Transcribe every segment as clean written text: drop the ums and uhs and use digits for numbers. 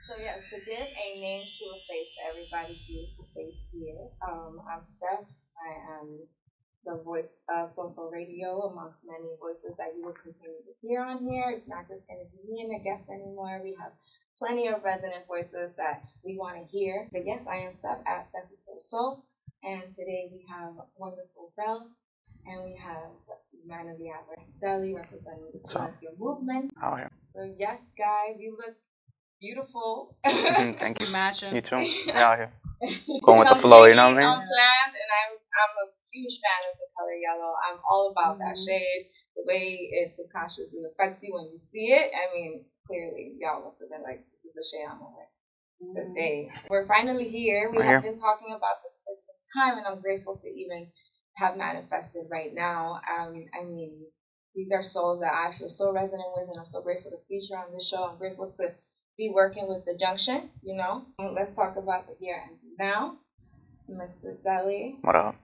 So yes, to give a name to a face to everybody's beautiful face here. I'm Steph. I am the voice of SoSoulRadio amongst many voices that you will continue to hear on here. It's not just going to be me and a guest anymore. We have plenty of resonant voices that we want to hear. But yes, I am Steph at StephieSoSoul. And today we have wonderful Belle, and we have man of the hour, Belle, representing the Silencio movement. Oh, yeah. So yes, guys, you look beautiful. Thank you. Matching. You too. Yeah, out here. Going with the flow, you know what I mean? Unplanned, and I'm a huge fan of the color yellow. I'm all about that shade. The way it subconsciously affects you when you see it. I mean, clearly, y'all must have been like, this is the shade I'm gonna wear today. We're finally here. We have been talking about this for some time, and I'm grateful to even have manifested right now. I mean, these are souls that I feel so resonant with, and I'm so grateful to feature on this show. I'm grateful to be working with the junction, you know. Let's talk about the here and now. Mr. Belle. What up?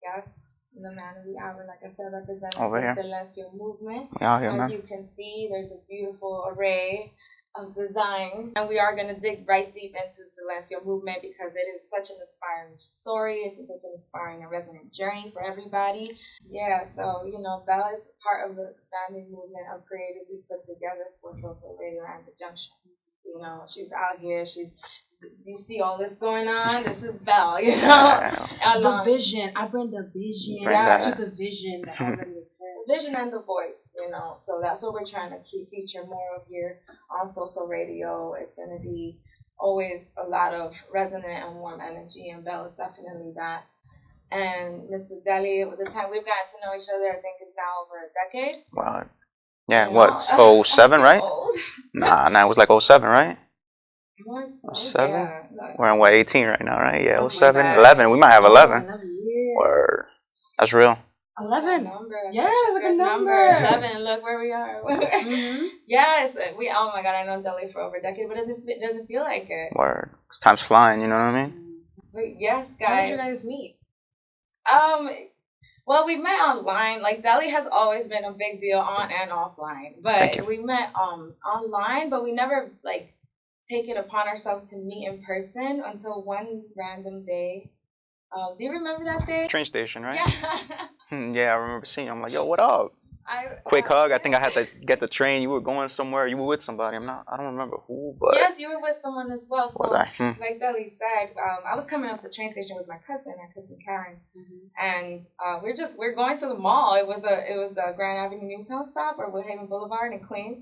Yes, the man of the hour, like I said, representing Over the here. Silencio movement. Out here, As man. you can see, there's a beautiful array of designs, and we are going to dig right deep into Silencio movement because it is such an inspiring story. It's such an inspiring and resonant journey for everybody. Yeah, so you know, Belle is part of the expanding movement of creators we put together for SoSoulRadio and the Junction. You know, she's out here. You see all this going on? This is Belle, you know? The vision. I bring the vision to the vision that already exists. The vision and the voice, you know? So that's what we're trying to feature more of here on SoSoulRadio. It's going to be always a lot of resonant and warm energy, and Belle is definitely that. And Mr. Belle, with the time we've gotten to know each other, I think it's now over a decade. Wow. Yeah, what? 07, right? Nah, it was like 07, right? 07? Yeah. We're on what, 18 right now, right? Yeah, 07, 11. We might have 11. Word. That's real. 11. Yeah, it's like a number. 11. Look where we are. Yes, we. Oh my God, I know Belle for over a decade, but it doesn't feel like it. Word. Time's flying. You know what I mean? But yes, guys. How did you guys meet? Well, we met online. Like, Belle has always been a big deal on and offline. But we met online, but we never like take it upon ourselves to meet in person until one random day. Do you remember that day? Train station, right? Yeah. Yeah, I remember seeing you. I'm like, yo, what up? Quick hug. I think I had to get the train. You were going somewhere. You were with somebody. I don't remember who, but yes, you were with someone as well. So, was I? like Belle said, I was coming up the train station with my cousin Karen, and we're going to the mall. It was a Grand Avenue Newtown stop or Woodhaven Boulevard in Queens.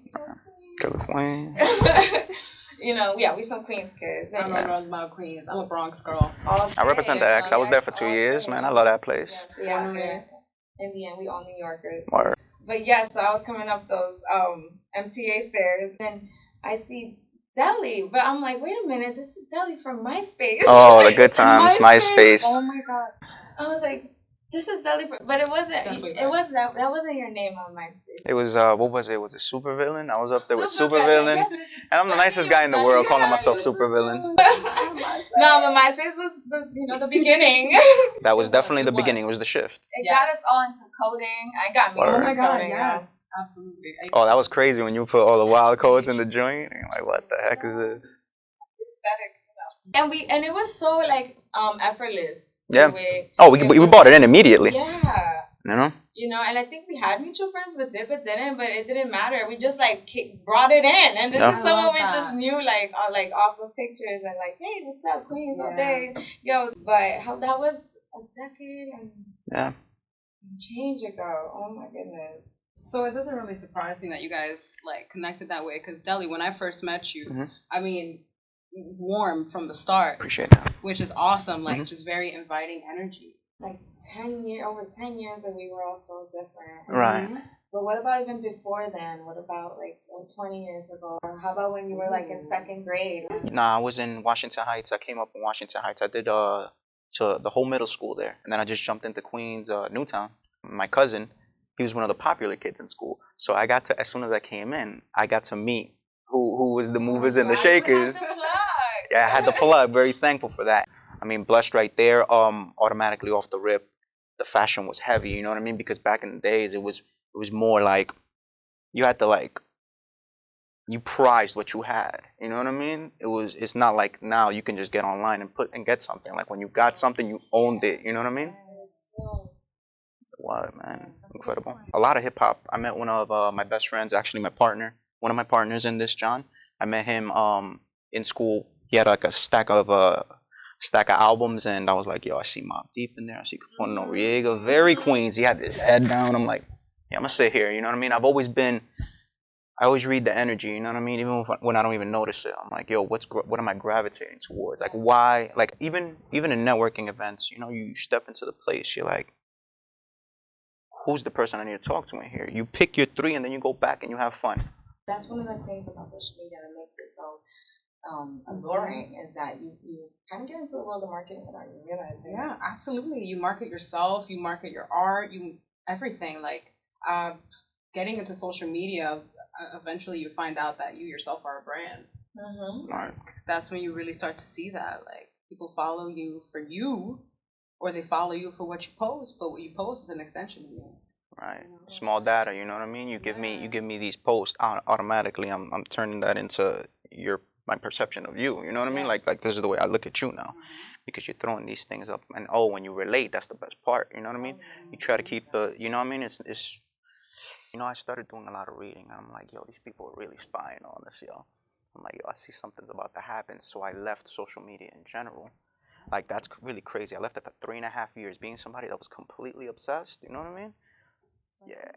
Good Queen. You know, yeah, we some Queens kids. I don't know about Queens. I'm a Bronx girl. I represent the X. I was there for 2 years, man. I love that place. Yes, we are here. In the end, we all New Yorkers. Word. But yeah, so I was coming up those MTA stairs, and I see Belle, but I'm like, wait a minute, this is Belle from MySpace. Oh, the good times, MySpace. Oh my God. I was like, this is Belle, but it wasn't. That wasn't your name on MySpace. It was what was it? Was it Supervillain? I was up there with Supervillain, and I'm the nicest guy in the world, calling myself Supervillain. No, but MySpace was the beginning. That was definitely the beginning. It was the shift. It got us all into coding. I got me. Oh my God, coding, yes, absolutely. Oh, that was crazy when you put all the wild codes in the joint. And you're like, what the heck is this? Aesthetics, and it was so like effortless. Yeah. Oh, we bought it in immediately. Yeah. You know, and I think we had mutual friends with it, but it didn't matter. We just like brought it in, and this is someone we just knew like off of pictures and like, hey, what's up, Queens all day, yo. But how that was a decade and change ago. Oh my goodness. So it doesn't really surprise me that you guys like connected that way, because Belle, when I first met you, I mean, warm from the start. Appreciate that. Which is awesome, like just very inviting energy. Like over 10 years and we were all so different. Right. But what about even before then? What about like 20 years ago? Or how about when you were like in second grade? Nah, I was in Washington Heights. I came up in Washington Heights. I did to the whole middle school there. And then I just jumped into Queens, Newtown. My cousin, he was one of the popular kids in school. So I got to, as soon as I came in, I got to meet who was the movers and the shakers. Yeah, I had to plug. Very thankful for that. I mean, blessed right there. Automatically off the rip, the fashion was heavy. You know what I mean? Because back in the days, it was more like you had to like you prized what you had. You know what I mean? It's not like now you can just get online and get something. Like when you got something, you owned it. You know what I mean? Wow, man, incredible. A lot of hip hop. I met one of my best friends, actually my partner, one of my partners in this, John. I met him in school. He had like a stack of albums, and I was like, yo, I see Mobb Deep in there. I see Capone Noriega, very Queens. He had his head down. I'm like, yeah, I'm gonna sit here. You know what I mean? I always read the energy, you know what I mean? Even when I don't even notice it, I'm like, yo, what am I gravitating towards? Like, why? Like, even in networking events, you know, you step into the place, you're like, who's the person I need to talk to in here? You pick your three, and then you go back and you have fun. That's one of the things about social media that makes it so alluring, is that you kind of get into the world of marketing without you realizing. Yeah, absolutely. You market yourself, you market your art, everything. Like, getting into social media, eventually you find out that you yourself are a brand. Right. That's when you really start to see that. Like, people follow you for you, or they follow you for what you post, but what you post is an extension of you. Right. Small data, you know what I mean? You give me these posts automatically. I'm turning that into my perception of you. You know what I mean? Like this is the way I look at you now, because you're throwing these things up, and when you relate, that's the best part. You know what I mean? You try to keep you know what I mean? It's you know, I started doing a lot of reading, and I'm like, yo, these people are really spying on us, yo. I'm like, yo, I see something's about to happen, so I left social media in general. Like, that's really crazy. I left it for 3.5 years, being somebody that was completely obsessed. You know what I mean? Yeah.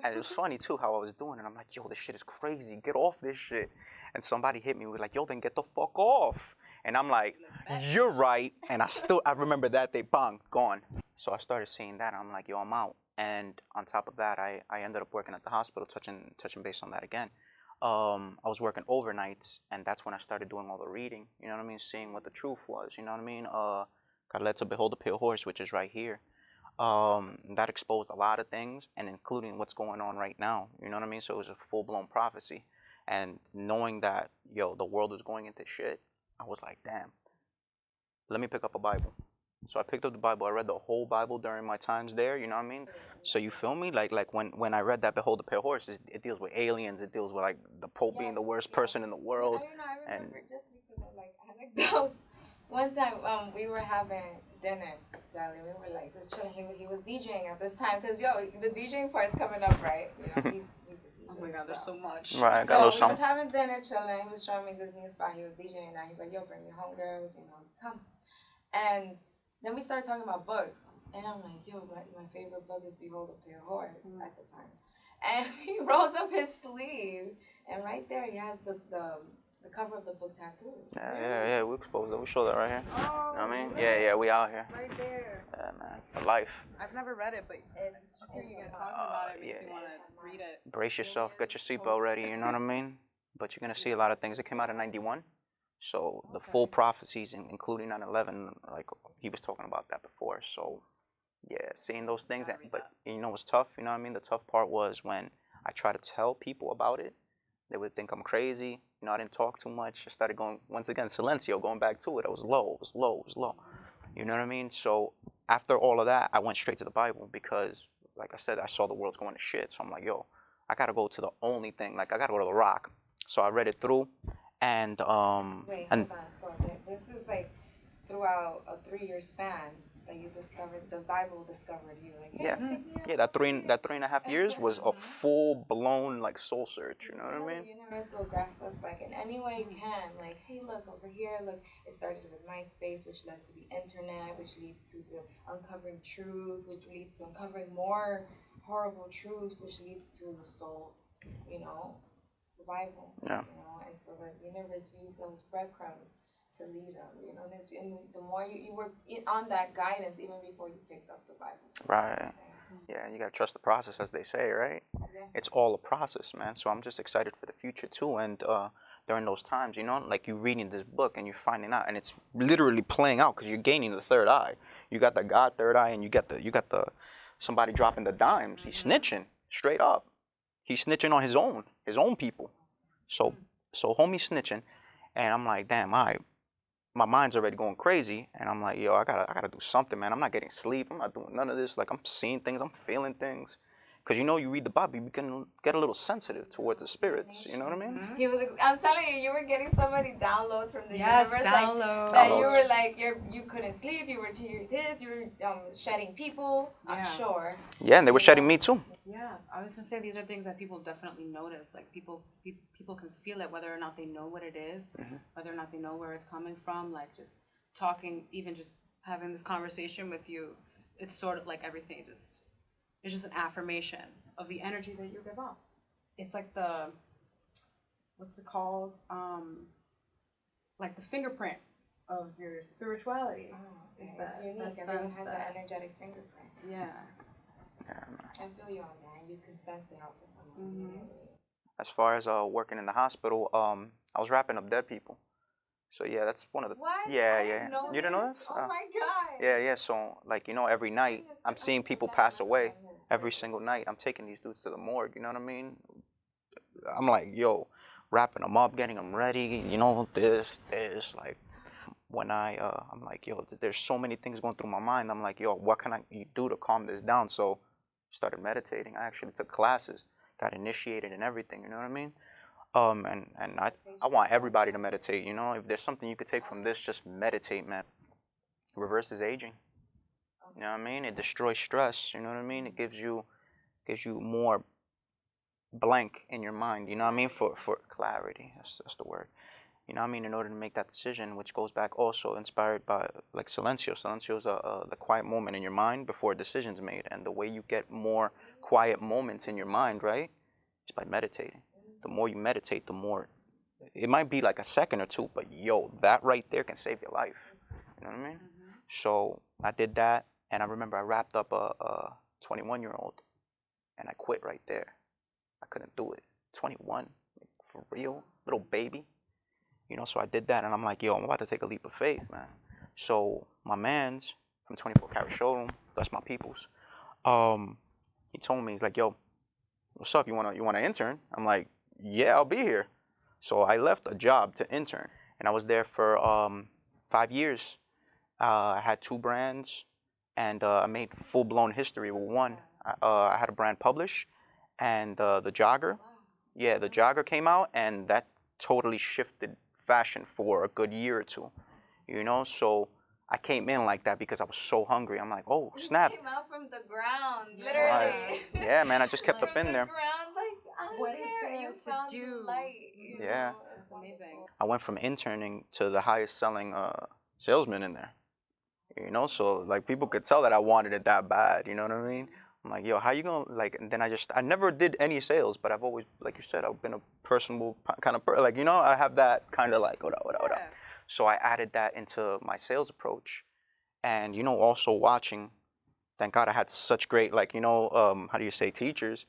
And it was funny too how I was doing it. I'm like, yo, this shit is crazy. Get off this shit. And somebody hit me with like, yo, then get the fuck off. And I'm like, you're right. And I remember that day, bang, gone. So I started seeing that, and I'm like, yo, I'm out. And on top of that, I ended up working at the hospital, touching base on that again. I was working overnights, and that's when I started doing all the reading. You know what I mean? Seeing what the truth was. You know what I mean? Got led to behold the pale horse, which is right here. That exposed a lot of things, and including what's going on right now. You know what I mean? So it was a full-blown prophecy. And knowing that, yo, the world was going into shit, I was like, damn, let me pick up a Bible. So I picked up the Bible. I read the whole Bible during my times there. You know what I mean? So you feel me? Like when I read that Behold the Pale Horse, it deals with aliens. It deals with like the Pope being the worst person in the world. I remember just because of like anecdotes. One time we were having dinner, Sally. We were like just chilling. He was DJing at this time, because yo, the DJing part's coming up, right? You know, he's a DJ. Oh my God, there's so much. Right, so we was having dinner, chilling. He was showing me this new spot he was DJing at. He's like, yo, bring your homegirls, you know, come. And then we started talking about books, and I'm like, yo, my favorite book is Behold the Pale Horse at the time. And he rolls up his sleeve, and right there he has the cover of the book tattoo. Yeah, we exposed it. We show that right here. Oh, you know what I mean? Yeah, we out here. Right there. Yeah, man. For life. I've never read it, but it's just hearing you guys talking about it makes me want to read it. Brace yourself, get your seatbelt ready, you know what I mean? But you're going to see a lot of things. It came out in 91. So the full prophecies, including 9/11, like he was talking about that before. So yeah, seeing those things. But you know what's tough? You know what I mean? The tough part was when I try to tell people about it, they would think I'm crazy. You know, I didn't talk too much. I started going, once again, Silencio, going back to it. I was low. You know what I mean? So after all of that, I went straight to the Bible, because, like I said, I saw the world's going to shit. So I'm like, yo, I got to go to the only thing. Like, I got to go to the rock. So I read it through. And Wait, hold on. So this is like throughout a 3-year span that you discovered, the Bible discovered you. Like, hey, yeah, that 3.5 years was a full blown like soul search. You know what I mean? The universe will grasp us like in any way it can. Like, hey, look over here. Look, it started with MySpace, which led to the internet, which leads to the uncovering truth, which leads to uncovering more horrible truths, which leads to the soul. You know. Bible, yeah. You know, and so the universe used those breadcrumbs to lead them, you know, and the more you were on that guidance even before you picked up the Bible. Right. Yeah, you gotta trust the process, as they say, right? Yeah. It's all a process, man. So I'm just excited for the future too, and during those times, you know, like you reading this book and you're finding out, and it's literally playing out because you're gaining the third eye. You got the God third eye, and you got the somebody dropping the dimes. He's snitching straight up. He's snitching on his own people. So homie snitching, and I'm like, damn, my mind's already going crazy, and I'm like, yo, I gotta do something, man. I'm not getting sleep. I'm not doing none of this. Like, I'm seeing things, I'm feeling things, Because you know, you read the Bible, you can get a little sensitive towards the spirits. You know what I mean? He was. I'm telling you, you were getting so many downloads from the Yes, universe, downloads. like that. You were like, you couldn't sleep. You were hearing this. You were shedding people. Yeah. I'm sure. Yeah, and they were shedding me too. Yeah, I was gonna say these are things that people definitely notice. Like people can feel it, whether or not they know what it is, whether or not they know where it's coming from. Like just talking, even just having this conversation with you, it's sort of like everything it's just an affirmation of the energy that you give off. It's like what's it called? Like the fingerprint of your spirituality. Oh, okay. That's unique. Everyone has that energetic fingerprint. Yeah. I feel you on that. You can sense it out for someone. As far as working in the hospital, I was wrapping up dead people. So yeah, that's one of the. What? Yeah, You didn't know this? Oh my God. Yeah. So like every night I'm seeing people pass away. Every single night I'm taking these dudes to the morgue. You know what I mean? I'm like, yo, wrapping them up, getting them ready. This. Like when I'm like, yo, there's so many things going through my mind. I'm like, yo, what can I do to calm this down? So started meditating. I actually took classes, got initiated and everything. You know what I mean? And I want everybody to meditate. If there's something you could take from this, just meditate, man. Reverses aging. You know what I mean? It destroys stress. You know what I mean? It gives you more blank in your mind. You know what I mean? For clarity. That's the word. You know what I mean? In order to make that decision, which goes back also inspired by like Silencio. Silencio is the quiet moment in your mind before a decision's made. And the way you get more quiet moments in your mind, right? Is by meditating. The more you meditate, the more, it might be like a second or two, but yo, that right there can save your life. You know what I mean? So I did that, and I remember I wrapped up a 21-year-old, and I quit right there. I couldn't do it. 21, like, for real, little baby. So I did that, and I'm like, yo, I'm about to take a leap of faith, man. So my man's from 24 Karat Showroom, that's my people's. He told me, he's like, yo, what's up? You want to intern? I'm like, yeah, I'll be here. So I left a job to intern, and I was there for 5 years. I had 2 brands, and I made full-blown history with one. I had a brand published, and the jogger. Yeah, the jogger came out, and that totally shifted fashion for a good year or two. So I came in like that because I was so hungry. I'm like, oh, snap. You came out from the ground, literally. Right. Yeah, man, I just kept up in there. Ground, like, what is there to do? Yeah. It's amazing. I went from interning to the highest selling salesman in there. So like people could tell that I wanted it that bad. You know what I mean? I'm like, yo, how you gonna like? And then I never did any sales, but I've always, like you said, I've been a personable kind of person. Like, I have that kind of like, what up. So I added that into my sales approach, and also watching. Thank God I had such great, like, how do you say, teachers,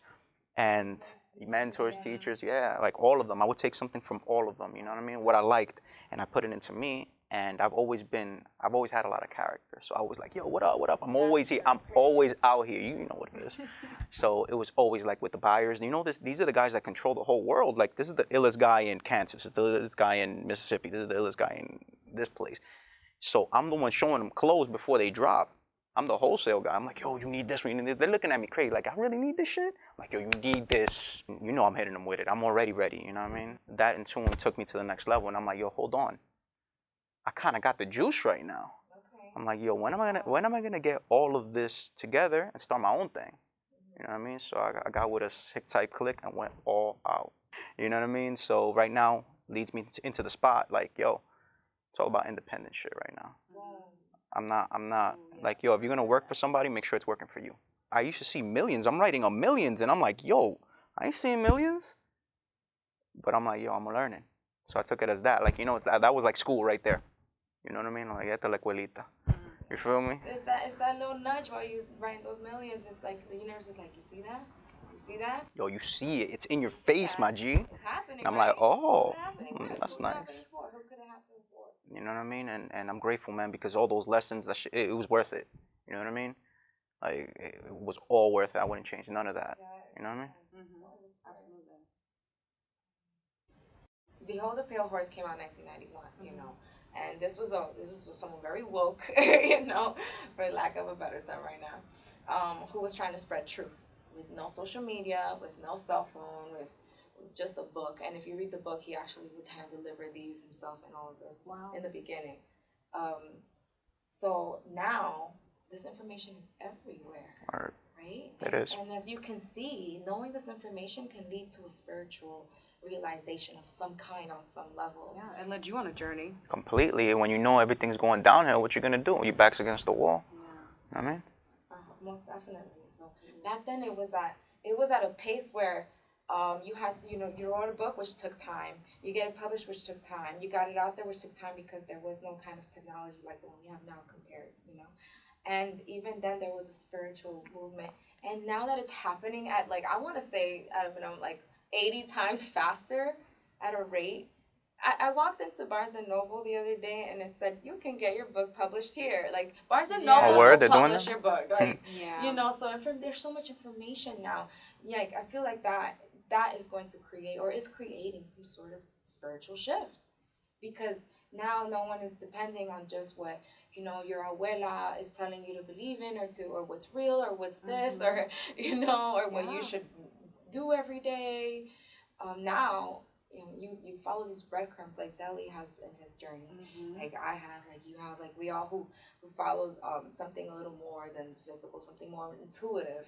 and mentors, teachers, yeah, like all of them. I would take something from all of them. You know what I mean? What I liked, and I put it into me. And I've always had a lot of character. So I was like, yo, what up? I'm always here. I'm always out here. You know what it is. So it was always like with the buyers. These are the guys that control the whole world. Like, this is the illest guy in Kansas. This is the illest guy in Mississippi. This is the illest guy in this place. So I'm the one showing them clothes before they drop. I'm the wholesale guy. I'm like, yo, you need this. They're looking at me crazy. Like, I really need this shit? I'm like, yo, you need this. I'm hitting them with it. I'm already ready. You know what I mean? That in tune took me to the next level. And I'm like, yo, hold on. I kind of got the juice right now. Okay. I'm like, yo, when am I gonna get all of this together and start my own thing? You know what I mean? So I got with a sick type click and went all out. You know what I mean? So right now leads me into the spot. Like, yo, it's all about independent shit right now. Wow. I'm not like, yo, if you're gonna work for somebody, make sure it's working for you. I used to see millions. I'm writing on millions, and I'm like, yo, I ain't seeing millions. But I'm like, yo, I'm learning. So I took it as that. Like, that was like school right there. You know what I mean? Like, esta la escuelita. You feel me? Is that little nudge while you writing those millions? It's like the universe is like, you see that? You see that? Yo, you see it. It's in your face, my G. It's happening. And I'm right? like, oh, that's nice. Who could it happen for? You know what I mean? And I'm grateful, man, because all those lessons, it was worth it. You know what I mean? Like, it was all worth it. I wouldn't change none of that. You know what I mean? Absolutely. Behold the Pale Horse came out in 1991, And this was someone very woke, for lack of a better term right now, who was trying to spread truth, with no social media, with no cell phone, with just a book. And if you read the book, he actually would hand deliver these himself and all of this in the beginning. So now this information is everywhere, right? It is. And as you can see, knowing this information can lead to a spiritual realization of some kind on some level. Yeah, it led you on a journey. Completely. When you know everything's going downhill, what you gonna do? Your back's against the wall. Yeah. You know what I mean? Most definitely. So back then it was at a pace where you had to, you wrote a book, which took time. You get it published, which took time. You got it out there, which took time because there was no kind of technology like the one we have now compared, And even then there was a spiritual movement. And now that it's happening at I want to say, 80 times faster at a rate. I walked into Barnes & Noble the other day and it said, you can get your book published here. Barnes & Noble will publish your book. So there's so much information now. I feel like that is going to create or is creating some sort of spiritual shift. Because now no one is depending on just what, your abuela is telling you to believe in or what's real or what's this or, or what you should do every day. Now, you follow these breadcrumbs like Deli has in his journey. I have, you have, we all who follow something a little more than physical, something more intuitive.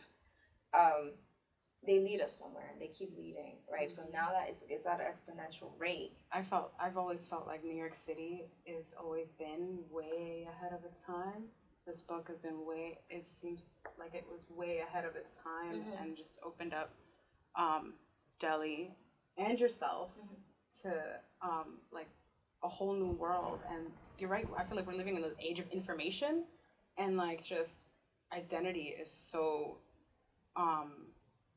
They lead us somewhere and they keep leading, right? So now that it's at an exponential rate. I've always felt like New York City has always been way ahead of its time. This book has been it seems like it was way ahead of its time and just opened up Deli and yourself to a whole new world. And you're right, I feel like we're living in an age of information and just identity is so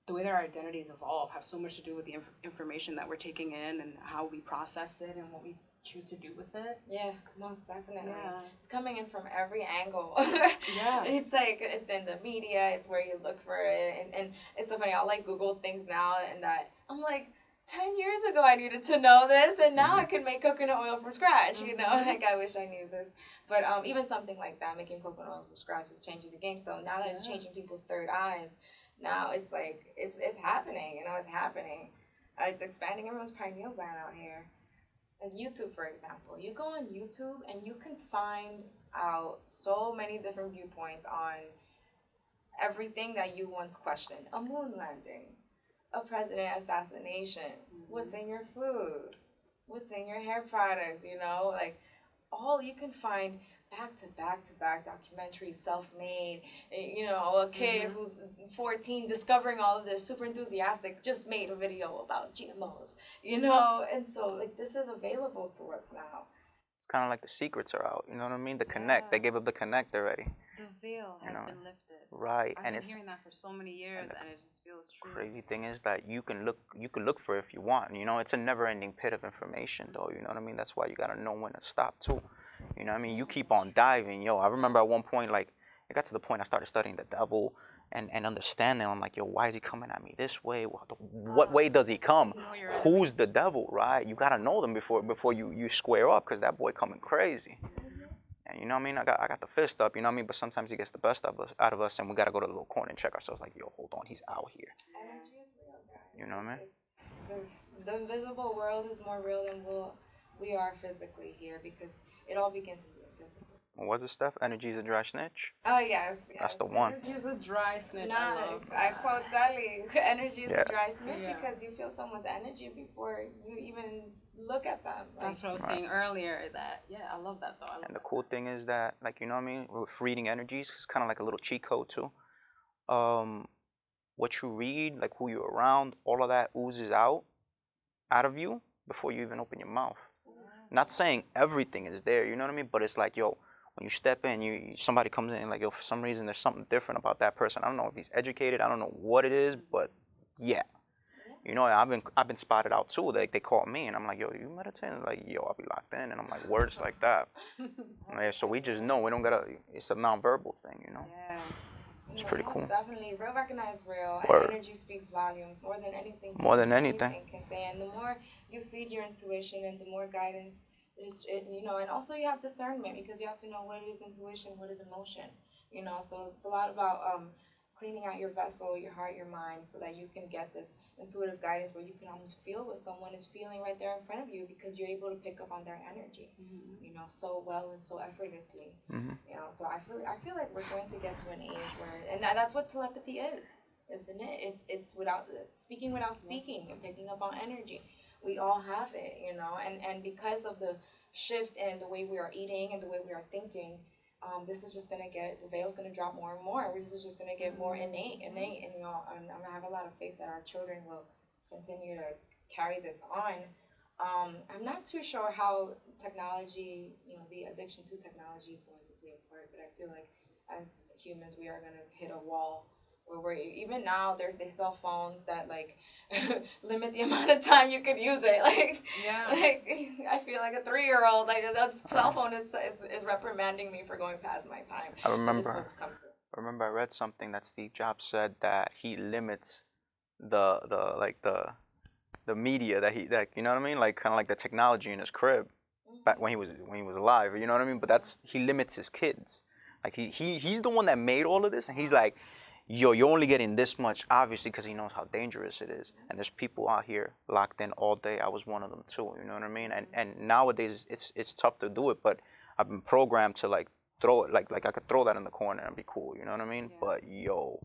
the way that our identities evolve have so much to do with the information that we're taking in and how we process it and what we choose to do with it. Yeah, most definitely. Yeah. It's coming in from every angle. Yeah. It's it's in the media, it's where you look for it. And it's so funny, I'll Google things now and that I'm 10 years ago I needed to know this and now I can make coconut oil from scratch, I wish I knew this. But even something like that, making coconut oil from scratch is changing the game. So now that it's changing people's third eyes, now it's it's happening, it's happening. It's expanding everyone's pineal gland out here. YouTube, for example. You go on YouTube and you can find out so many different viewpoints on everything that you once questioned. A moon landing, a president assassination, what's in your food, what's in your hair products, all you can find back-to-back documentaries, self-made, a kid who's 14 discovering all of this, super enthusiastic, just made a video about GMOs, and so this is available to us now. It's kind of like the secrets are out, you know what I mean? The connect, they gave up the connect already. The veil has been lifted. Right. I've been hearing that for so many years and it just feels true. Crazy thing is that you can look for it if you want, it's a never-ending pit of information though, you know what I mean? That's why you got to know when to stop too. You know what I mean? You keep on diving. I remember at one point, it got to the point I started studying the devil and understanding. I'm like, why is he coming at me this way? What way does he come? Who's the devil, right? You got to know them before you square up because that boy coming crazy. And you know what I mean? I got the fist up, you know what I mean? But sometimes he gets the best out of us and we got to go to the little corner and check ourselves hold on, he's out here. Energy is real, guys. You know what I mean? The invisible world is more real than we are physically here because it all begins in the invisible. What was it, Steph? Energy is a dry snitch? Oh, yes. That's the one. Energy is a dry snitch. I quote Deli. Energy is a dry snitch because you feel someone's energy before you even look at them. That's what I was saying earlier. I love that though. And the cool thing is that, you know what I mean? With reading energies, it's kind of like a little cheat code too. What you read, who you're around, all of that oozes out of you before you even open your mouth. Not saying everything is there, you know what I mean? But it's when you step in, somebody comes in and for some reason there's something different about that person. I don't know if he's educated, I don't know what it is, but yeah. I've been spotted out too. They call me and I'm like, you meditating? I'll be locked in, and I'm like, words like that. So we just know we don't gotta. It's a nonverbal thing, Yeah. It's pretty cool. Definitely, real recognize real. Word. And energy speaks volumes more than anything. Anything can say. And the more you feed your intuition, and the more guidance, and also you have discernment because you have to know what is intuition, what is emotion. So it's a lot about cleaning out your vessel, your heart, your mind, so that you can get this intuitive guidance where you can almost feel what someone is feeling right there in front of you, because you're able to pick up on their energy, you know, so well and so effortlessly. You know, so I feel like we're going to get to an age where, and that's what telepathy is, isn't it? It's without speaking, and picking up on energy. We all have it, you know, and because of the shift in the way we are eating and the way we are thinking, this is just gonna get, the veil's gonna drop more and more. This is just gonna get more innate, and you know, and I have a lot of faith that our children will continue to carry this on. I'm not too sure how technology, you know, the addiction to technology is going to play a part, but I feel like as humans we are gonna hit a wall where we're, even now they sell phones that like limit the amount of time you can use it. Like, like I feel like a 3-year-old, like the cell phone is reprimanding me for going past my time. I remember I read something that Steve Jobs said that he limits the media that you know what I mean, like kind of like the technology in his crib back when he was alive, you know what I mean. But he limits his kids. Like he's the one that made all of this, and he's like, yo, you're only getting this much, obviously, because he knows how dangerous it is. And there's people out here locked in all day. I was one of them too, you know what I mean? And nowadays it's tough to do it, but I've been programmed to like throw it, like I could throw that in the corner and be cool, you know what I mean? But yo,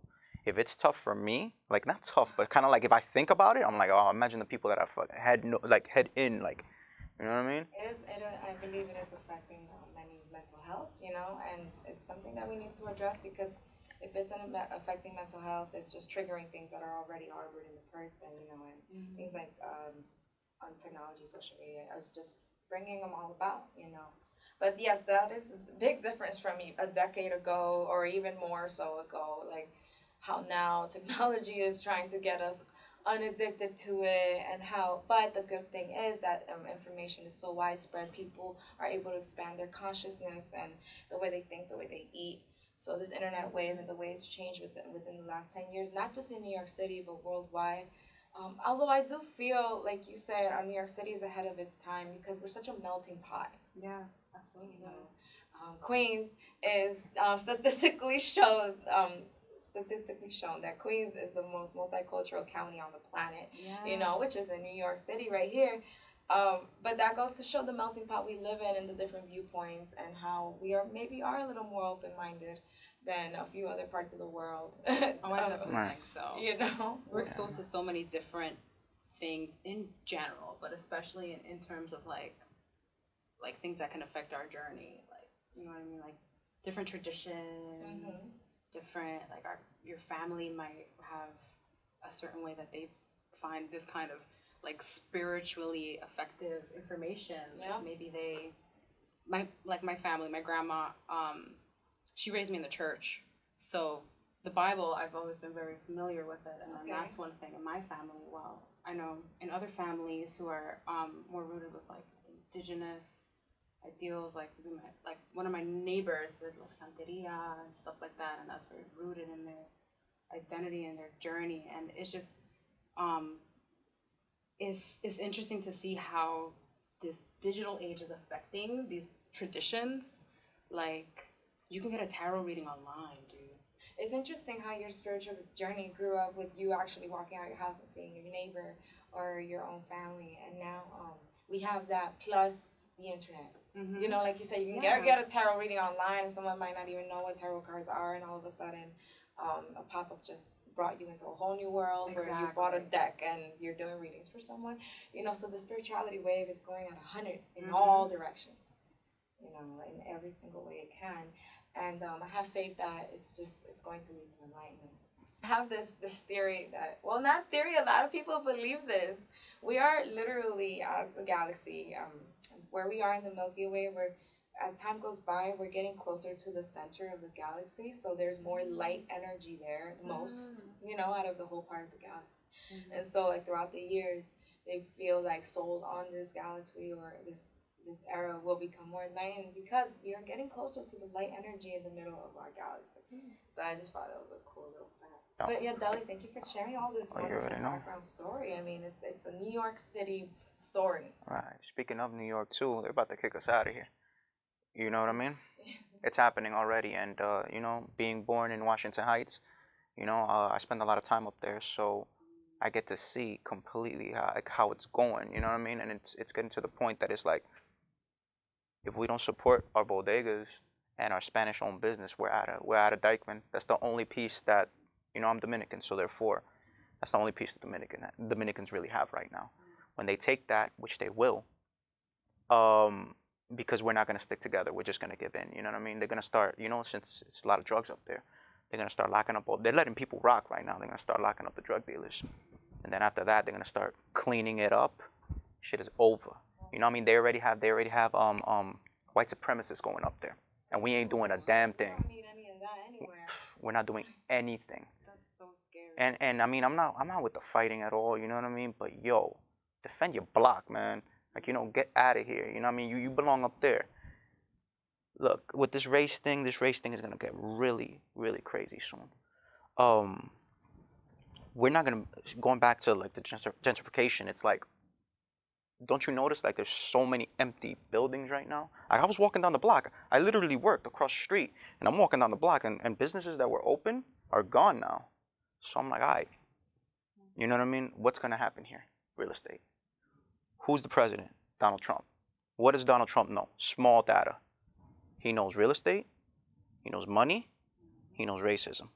if it's tough for me, like not tough, but kind of like if I think about it, I'm like, oh, imagine the people that I've head in, like, you know what I mean? I believe it is affecting many mental health, you know, and it's something that we need to address, because if it's affecting mental health, it's just triggering things that are already harbored in the person, you know, and things like on technology, social media, I was just bringing them all about, you know. But yes, that is a big difference from a decade ago, or even more so ago, like how now technology is trying to get us unaddicted to it, and how, but the good thing is that information is so widespread, people are able to expand their consciousness and the way they think, the way they eat. So this internet wave and the way it's changed within the last 10 years, not just in New York City, but worldwide. Although I do feel, like you said, New York City is ahead of its time, because we're such a melting pot. Yeah, absolutely. You know, Queens is statistically shown that Queens is the most multicultural county on the planet. You know, which is in New York City right here. But that goes to show the melting pot we live in, and the different viewpoints, and how we are a little more open-minded than a few other parts of the world. Oh, I definitely think so. You know, we're exposed to so many different things in general, but especially in terms of like things that can affect our journey, like, you know what I mean, like different traditions, different, like your family might have a certain way that they find this kind of like spiritually effective information. Like maybe my family, my grandma, she raised me in the church, so the Bible, I've always been very familiar with it, and then that's one thing in my family. Well, I know in other families who are more rooted with like indigenous ideals, like one of my neighbors did like Santeria and stuff like that, and that's very rooted in their identity and their journey, and it's just it's interesting to see how this digital age is affecting these traditions. Like, you can get a tarot reading online, dude. It's interesting how your spiritual journey grew up with you actually walking out your house and seeing your neighbor or your own family, and now we have that plus the internet. You know, like you said, you can get a tarot reading online, and someone might not even know what tarot cards are, and all of a sudden a pop-up just brought you into a whole new world where you bought a deck and you're doing readings for someone. You know, so the spirituality wave is going at 100 in all directions, you know, in every single way it can. And I have faith that it's going to lead to enlightenment. I have this theory that, well, not theory, a lot of people believe this. We are literally, as a galaxy, where we are in the Milky Way, as time goes by, we're getting closer to the center of the galaxy, so there's more light energy there, the most, you know, out of the whole part of the galaxy. And so, like, throughout the years, they feel like souls on this galaxy or this era will become more enlightened, because we are getting closer to the light energy in the middle of our galaxy. So I just thought that was a cool little fact. But yeah, Deli, thank you for sharing all this wonderful background story. I mean, it's a New York City story. Right. Speaking of New York too, they're about to kick us out of here. You know what I mean? It's happening already, and you know, being born in Washington Heights, You know, I spend a lot of time up there, so I get to see completely how it's going. You know what I mean? And it's getting to the point that it's like, if we don't support our bodegas and our Spanish-owned business, we're out of Dykeman. That's the only piece that, you know, I'm Dominican, so therefore, that's the only piece that Dominicans really have right now. When they take that, which they will, because we're not going to stick together, we're just going to give in. You know what I mean? They're going to start, you know, since it's a lot of drugs up there, they're going to start locking up they're letting people rock right now. They're going to start locking up the drug dealers. And then after that, they're going to start cleaning it up. Shit is over. You know what I mean? They already have white supremacists going up there. And we ain't doing a damn thing. We don't need any of that anywhere. We're not doing anything. That's so scary. And I mean, I'm not with the fighting at all, you know what I mean? But yo, defend your block, man. Like, you know, get out of here. You know what I mean? You belong up there. Look, with this race thing is gonna get really, really crazy soon. We're not going back to like the gentrification. It's like, don't you notice like there's so many empty buildings right now? I was walking down the block. I literally worked across the street, and I'm walking down the block, and businesses that were open are gone now. So I'm like, all right, you know what I mean? What's gonna happen here? Real estate. Who's the president? Donald Trump. What does Donald Trump know? Small data. He knows real estate. He knows money. He knows racism.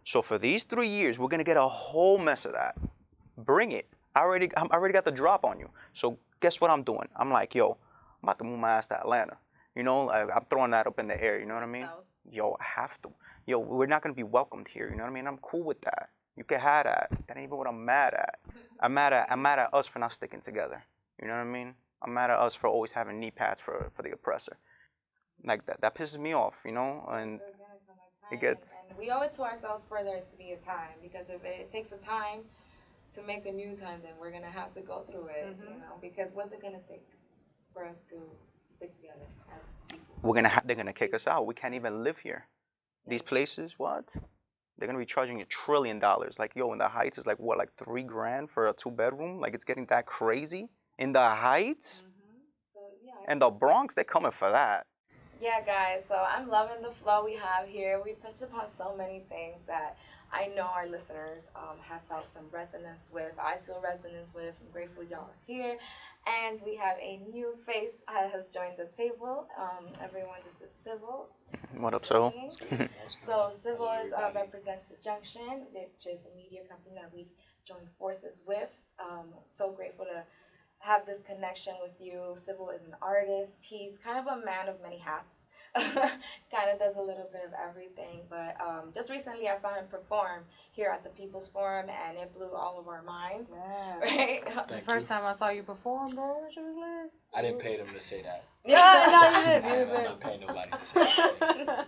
So for these 3 years, we're gonna get a whole mess of that. Bring it. I already got the drop on you. So guess what I'm doing? I'm like, yo, I'm about to move my ass to Atlanta. You know, I'm throwing that up in the air. You know what I mean? South. Yo, I have to. Yo, we're not gonna be welcomed here. You know what I mean? I'm cool with that. You can have that. That ain't even what I'm mad at. I'm mad at us for not sticking together. You know what I mean? I'm mad at us for always having knee pads for the oppressor. Like that pisses me off, you know? And it gets... And we owe it to ourselves for there to be a time, because if it takes a time to make a new time, then we're going to have to go through it, you know? Because what's it going to take for us to stick together as people? They're going to kick us out. We can't even live here. These places, what? They're going to be charging you $1 trillion. Like, yo, in the Heights, it's like, what, like $3,000 for a 2-bedroom? Like, it's getting that crazy? In the Heights? So, yeah. And the Bronx, they're coming for that. Yeah, guys, so I'm loving the flow we have here. We've touched upon so many things that I know our listeners have felt some resonance with. I feel resonance with. I'm grateful y'all are here. And we have a new face has joined the table. Everyone, this is Civil. What up, Soul? So Civil represents The Junction, which is a media company that we've joined forces with. So grateful to have this connection with you. Civil is an artist. He's kind of a man of many hats. Kind of does a little bit of everything. But just recently I saw him perform here at the People's Forum, and it blew all of our minds. Yeah. Right? It's the first time I saw you perform, bro. What you was like? I didn't pay them to say that. Yeah, no, you did. I'm not paying nobody to say that.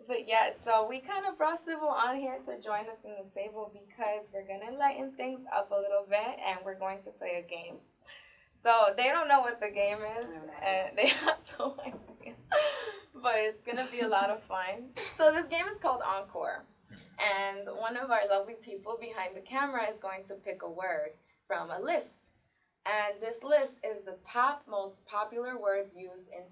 But yeah, so we kind of brought Civil on here to join us in the table because we're going to lighten things up a little bit, and we're going to play a game. So they don't know what the game is, and they have no idea, but it's going to be a lot of fun. So this game is called Encore, and one of our lovely people behind the camera is going to pick a word from a list. And this list is the top most popular words used in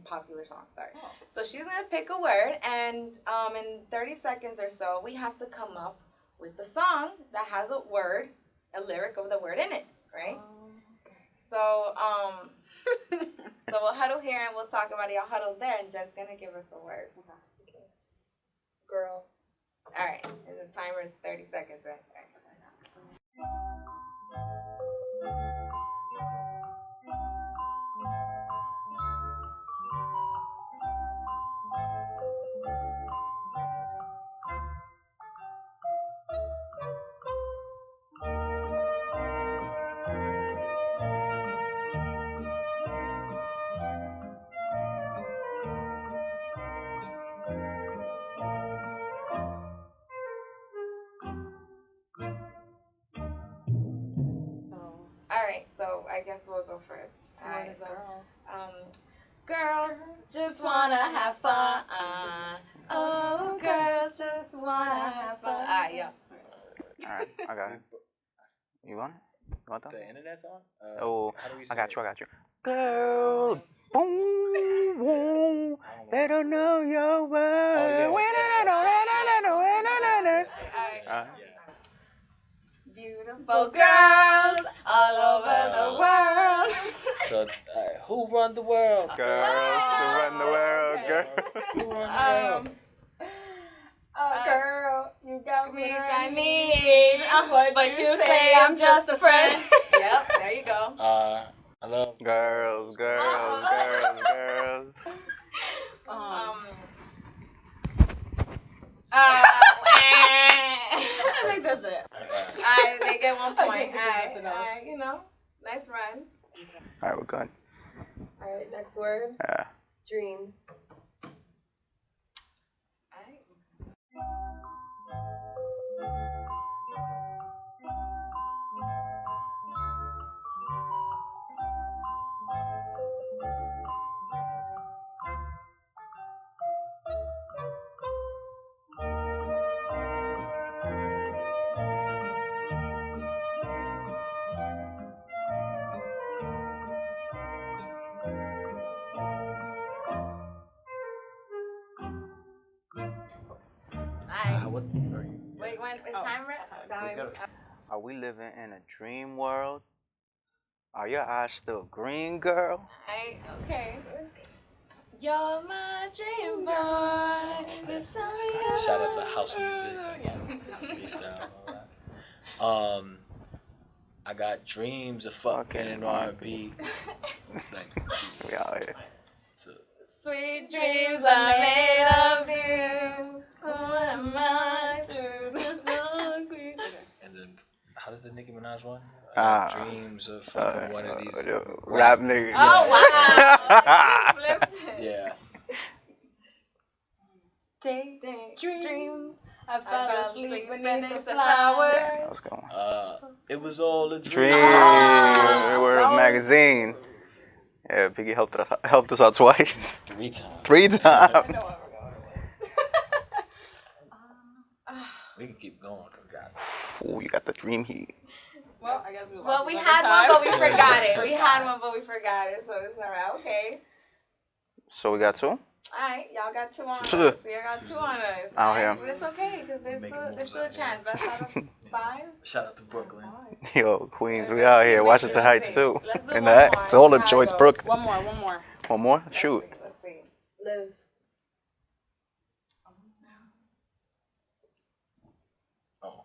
popular songs, sorry. Oh. So she's going to pick a word, and in 30 seconds or so, we have to come up with the song that has a word, a lyric of the word in it, right? So, so we'll huddle here, and we'll talk about it. Y'all huddle there, and Jen's going to give us a word. Okay. Girl. All right, and the timer is 30 seconds, right? So I guess we'll go first. All right, so girls just wanna have fun. Oh, girls just wanna have fun. Yeah. All right, I got it. You want it? You want that? The internet song? I got you. Girl, boom, boom, they don't know your word. Beautiful girls all over the world. So, who run the world? Girls who run the world, girl. Who run the world? Girl, you got me if I need. But you say I'm just a friend. Yep, there you go. I love Girls. I think that's it. They get 1 point. You know, nice run. All right, we're good. All right, next word. Yeah. Dream. What are you? Wait, when is time wrap? Are we living in a dream world? Are your eyes still green, girl? Okay. You're my dream boy. Shout out to house music. Freestyle. All that. I got dreams of fucking and R&B. We out here. Sweet dreams are made of you. Who am I to the song? And then, how did the Nicki Minaj one? Dreams of one of these rap niggas. Oh wow! Yeah. Dream. I fell asleep beneath the flowers. Let's go. It was all a Dream. dream. We're a magazine. Yeah, Piggy helped us out twice. 3 times. 3 times. We can keep going. Ooh, you got the dream heat. Well, I guess we had one, but we forgot it. We had one, but we forgot it, so it's alright. Okay. So we got 2? Alright, y'all got 2 on us. Sure. You got 2 on us. Out here. But it's okay, because there's still a chance. Best out of 5. Shout out to Brooklyn. Yo, Queens, we out here. Washington Heights too. Let's do In one that, more. it's all the How it joints, goes. Brooklyn. One more. One more? Shoot. Let's see. Live. Oh.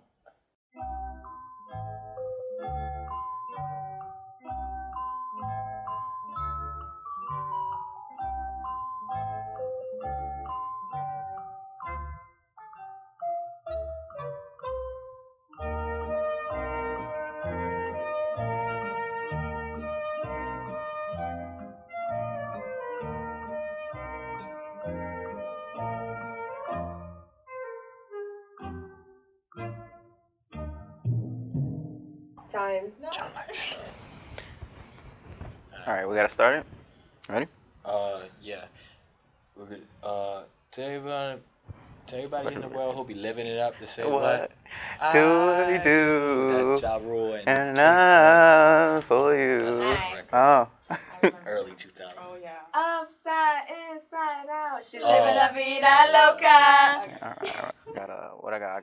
Time. All right, we gotta start it. Ready? Yeah. We're good. To everybody in the world who be living it up to say what? Do what we do. That Ja Rule and And for you. That's a Nice. record. Oh. Early 2000s. Oh yeah. Upside, inside out. She Oh. living la vida loca. All right. I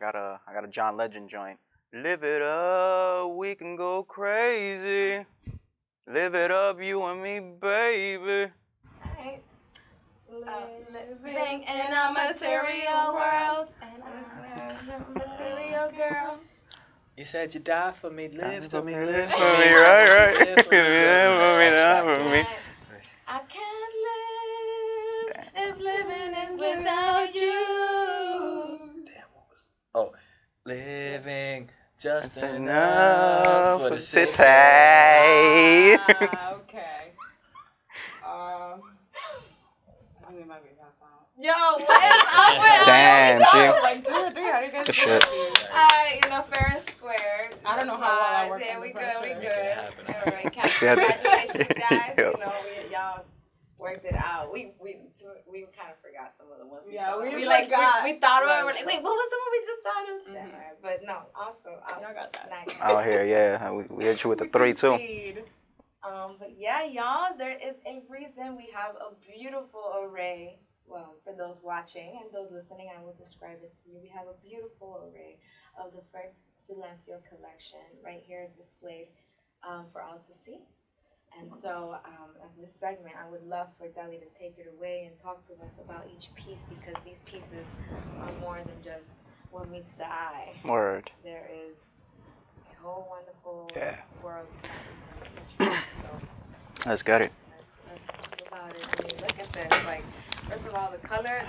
got a John Legend joint. Live it up, we can go crazy. Live it up, you and me, baby. Alright. Living in a material world. And I'm a material girl. You said you died for me, live for me, Live for me, right. Live for me, die for me. I can't live if living is without you. Damn, what was? Oh, living just That's enough for the city. Okay. I mean, might be that far. Yo, what is up with Damn, G. Like 2 or 3. How do you guys Good do shit. you know, fair and square. I don't know how well I work Yeah, under we pressure. good. Make it happen. All right, Yeah. congratulations, guys. Yo. You know, y'all worked it out. We kind of forgot some of the ones. Yeah, we forgot. We thought about it. Right. We're like, wait, what was the one we just thought of? Mhm. Yeah, but no, awesome. Y'all got that. Nice. Out here, yeah. We hit you with the 3 too. But yeah, y'all, there is a reason we have a beautiful array well, for those watching and those listening, I will describe it to you. We have a beautiful array of the first Silencio collection right here displayed for all to see. And so in this segment, I would love for Deli to take it away and talk to us about each piece, because these pieces are more than just what meets the eye. Word. There is a whole wonderful world. So Let's get it. let's talk about it. I mean, look at this. Like, first of all, the color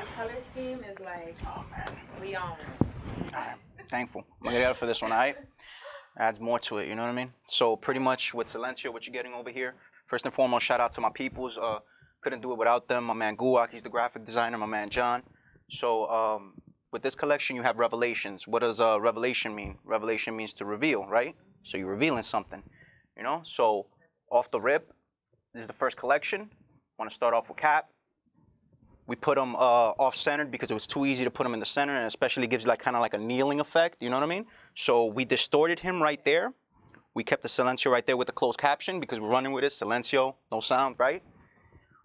scheme is like, Oh man. we own it. Alright. Thankful. I'm gonna get out for this one, alright? Adds more to it, you know what I mean? So pretty much with Silencio, what you're getting over here, first and foremost, shout out to my peoples. Couldn't do it without them. My man Guak, he's the graphic designer, my man John. So with this collection, you have revelations. What does revelation mean? Revelation means to reveal, right? So you're revealing something, you know? So off the rip, this is the first collection. Want to start off with Cap. We put them off-centered because it was too easy to put them in the center, and especially gives you like kind of like a kneeling effect, you know what I mean? So we distorted him right there. We kept the Silencio right there with the closed caption because we're running with it, Silencio, no sound, right?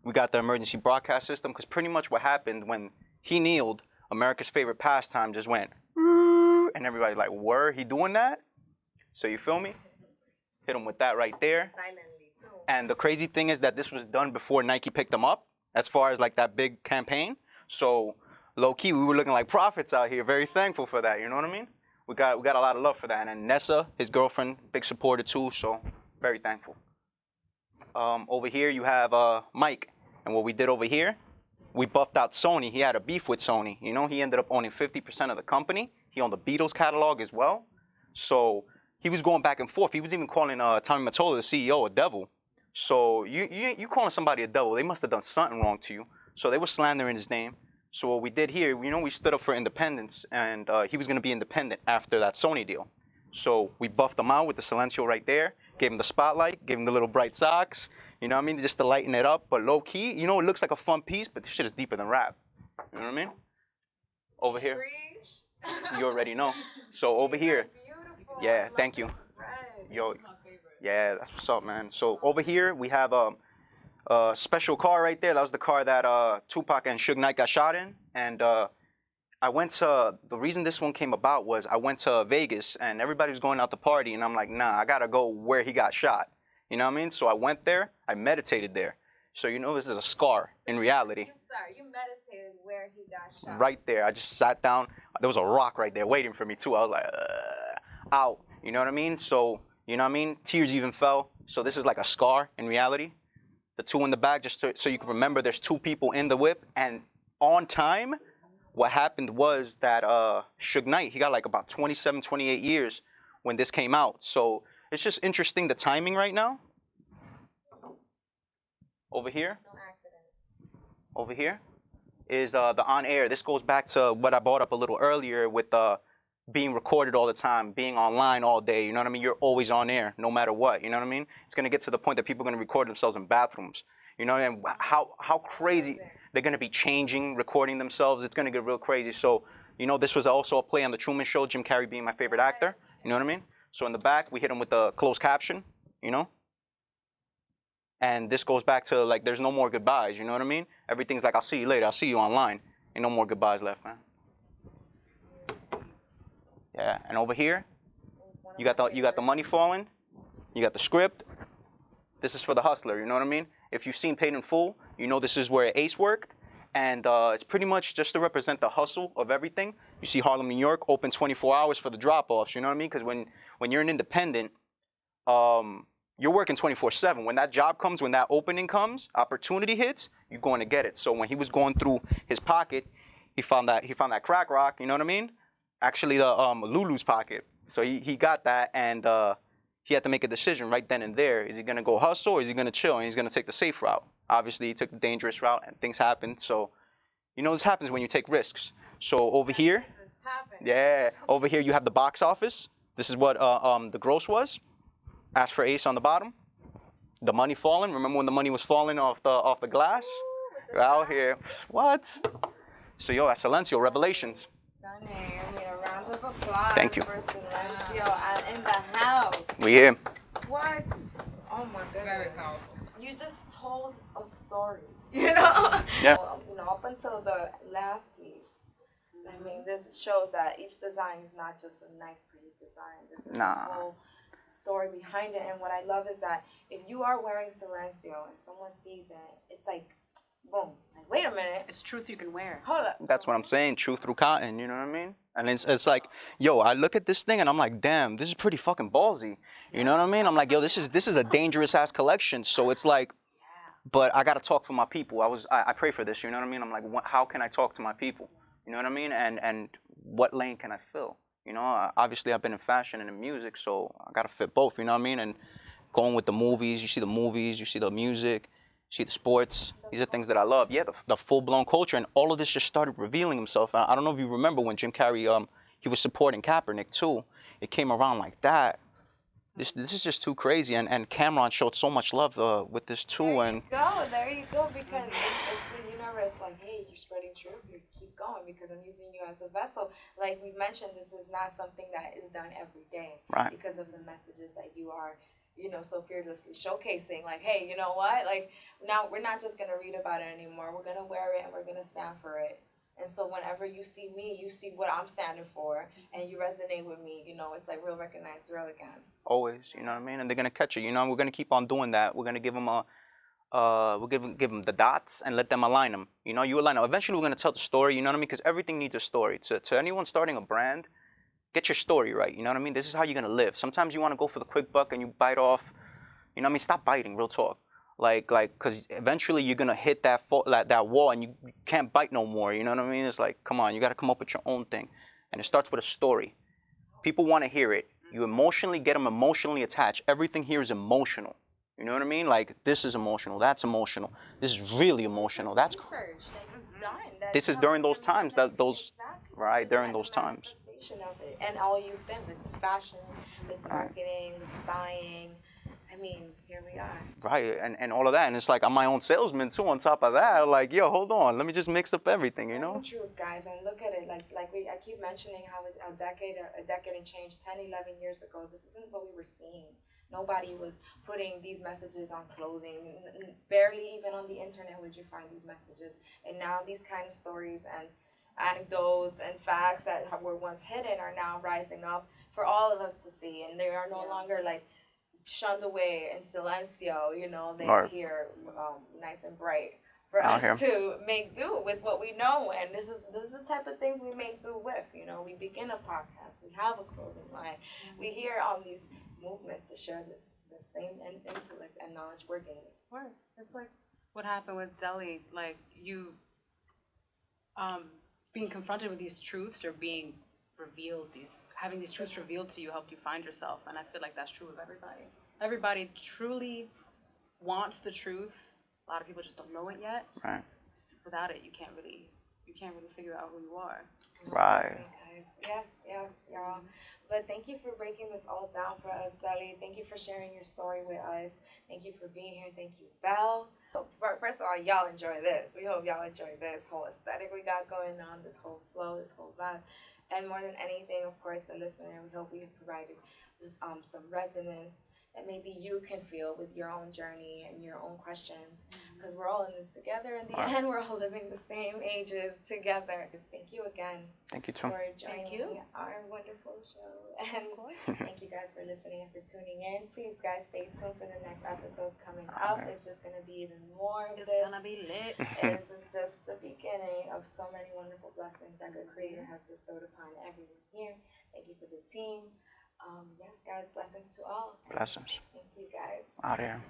We got the emergency broadcast system because pretty much what happened when he kneeled, America's favorite pastime just went, and everybody like, were he doing that? So you feel me? Hit him with that right there. Silently, too. And the crazy thing is that this was done before Nike picked them up, as far as like that big campaign. So low key, we were looking like prophets out here. Very thankful for that. You know what I mean? We got a lot of love for that. And then Nessa, his girlfriend, big supporter too. So very thankful. Over here you have Mike, and what we did over here, we buffed out Sony. He had a beef with Sony. You know, he ended up owning 50% of the company. He owned the Beatles catalog as well. So he was going back and forth. He was even calling Tommy Mottola, the CEO, a devil. So you calling somebody a devil, they must have done something wrong to you. So they were slandering his name. So what we did here, you know, we stood up for independence, and he was going to be independent after that Sony deal. So we buffed him out with the Silencio right there, gave him the spotlight, gave him the little bright socks, you know what I mean, just to lighten it up. But low key, you know, it looks like a fun piece, but this shit is deeper than rap. You know what I mean? Over here, you already know. So over here, yeah, thank you. Yo. Yeah, that's what's up, man. So over here, we have a special car right there. That was the car that Tupac and Suge Knight got shot in. And I went to, the reason this one came about was I went to Vegas, and everybody was going out to party, and I'm like, nah, I gotta go where he got shot. You know what I mean? So I went there, I meditated there. So you know this is a scar in reality. You meditated where he got shot. Right there. I just sat down. There was a rock right there waiting for me too. I was like, out. You know what I mean? So, you know what I mean? Tears even fell. So this is like a scar in reality. The two in the back, just so you can remember there's two people in the whip. And on time, what happened was that Suge Knight, he got like about 27, 28 years when this came out. So it's just interesting the timing right now. Over here. No accident. Over here is the on air. This goes back to what I brought up a little earlier with being recorded all the time, being online all day, you know what I mean? You're always on air, no matter what, you know what I mean? It's going to get to the point that people are going to record themselves in bathrooms, you know, and how crazy they're going to be changing, recording themselves. It's going to get real crazy. So, you know, this was also a play on The Truman Show, Jim Carrey being my favorite actor, you know what I mean? So in the back, we hit him with the closed caption, you know? And this goes back to, like, there's no more goodbyes, you know what I mean? Everything's like, I'll see you later, I'll see you online. Ain't no more goodbyes left, man. Yeah, and over here, you got the money falling, you got the script. This is for the hustler, you know what I mean? If you've seen Paid in Full, you know this is where Ace worked, and it's pretty much just to represent the hustle of everything. You see Harlem, New York, open 24 hours for the drop-offs, you know what I mean? Because when you're an independent, you're working 24/7. When that job comes, when that opening comes, opportunity hits, you're going to get it. So when he was going through his pocket, he found that crack rock, you know what I mean? Actually, the Lulu's pocket. So he got that, and he had to make a decision right then and there. Is he going to go hustle, or is he going to chill, and he's going to take the safe route? Obviously, he took the dangerous route, and things happened. So, you know, this happens when you take risks. So over here, yeah, over here you have the box office. This is what the gross was. Ask for Ace on the bottom. The money falling. Remember when the money was falling off the glass? You're out here. What? So, yo, that's Silencio, Revelations. Stunning. I mean, a round of applause. Thank you. For Silencio and in the house. We here. What? Oh my goodness. Very powerful. You just told a story. You know? Yeah. You know, up until the last piece, I mean, this shows that each design is not just a nice, pretty design. This is a whole story behind it. And what I love is that if you are wearing Silencio and someone sees it, it's like, boom, like, wait a minute. It's truth you can wear. Hold up. That's what I'm saying, truth through cotton, you know what I mean? And it's like, yo, I look at this thing and I'm like, damn, this is pretty fucking ballsy. You know what I mean? I'm like, yo, this is a dangerous ass collection. So it's like, but I gotta talk for my people. I pray for this, you know what I mean? I'm like, how can I talk to my people? You know what I mean? And what lane can I fill? You know, obviously I've been in fashion and in music, so I gotta fit both, you know what I mean? And going with the movies, you see the movies, you see the music, you see the sports. These are things that I love. Yeah, the full-blown culture, and all of this just started revealing himself. I don't know if you remember when Jim Carrey, he was supporting Kaepernick too. It came around like that. This is just too crazy, and Cameron showed so much love with this too. There you go, because it's the universe, like, hey, you're spreading truth, you keep going, because I'm using you as a vessel. Like we mentioned, this is not something that is done every day, right? Because of the messages that you are, so fearlessly showcasing. Like, hey, you know what? Like, now we're not just gonna read about it anymore. We're gonna wear it and we're gonna stand for it. And so whenever you see me, you see what I'm standing for, and you resonate with me. It's like real recognized, real again. Always, you know what I mean? And they're gonna catch it. We're gonna keep on doing that. We're gonna give them we'll give them the dots and let them align them. You align them. Eventually, we're gonna tell the story. You know what I mean? Because everything needs a story. To anyone starting a brand, get your story right. You know what I mean? This is how you're gonna live. Sometimes you want to go for the quick buck and you bite off. You know what I mean? Stop biting. Real talk. Like, because eventually you're gonna hit that wall and you can't bite no more. You know what I mean? It's like, come on, you gotta come up with your own thing, and it starts with a story. People want to hear it. You emotionally get them emotionally attached. Everything here is emotional. You know what I mean? Like, this is emotional. That's emotional. This is really emotional. That's research that you've done. This is during those times right during those times. Of it. And all you've been with the fashion, with the marketing, with the buying. I mean, here we are. Right, and all of that, and it's like I'm my own salesman too. On top of that, like, yo, hold on, let me just mix up everything, True, guys, and look at it. I keep mentioning how a decade and change, 10, 11 years ago, this isn't what we were seeing. Nobody was putting these messages on clothing. Barely even on the internet would you find these messages. And now these kind of stories and anecdotes and facts that were once hidden are now rising up for all of us to see, and they are no longer like shunned away in Silencio. They're here nice and bright for us to make do with what we know. And this is the type of things we make do with. We begin a podcast, we have a clothing line, we hear all these movements to share the same intellect and knowledge we're gaining. Word. It's like what happened with Deli, like you being confronted with these truths or being revealed, having these truths revealed to you helped you find yourself. And I feel like that's true of everybody. Everybody truly wants the truth. A lot of people just don't know it yet. Right. Without it, you can't really figure out who you are. Right. Yes, y'all. But thank you for breaking this all down for us, Deli. Thank you for sharing your story with us. Thank you for being here. Thank you, Belle. First of all, y'all enjoy this. We hope y'all enjoy this whole aesthetic we got going on, this whole flow, this whole vibe. And more than anything, of course, the listener, we hope we have provided this, some resonance that maybe you can feel with your own journey and your own questions, because we're all in this together. In the end, we're all living the same ages together. Thank you again. Thank you too. For joining our wonderful show. And thank you guys for listening and for tuning in. Please, guys, stay tuned for the next episodes coming up. There's just going to be even more of this. It's going to be lit. This is just the beginning of so many wonderful blessings that the Creator has bestowed upon everyone here. Thank you for the team. Yes, guys, blessings to all. Blessings. Thank you, guys. Out here.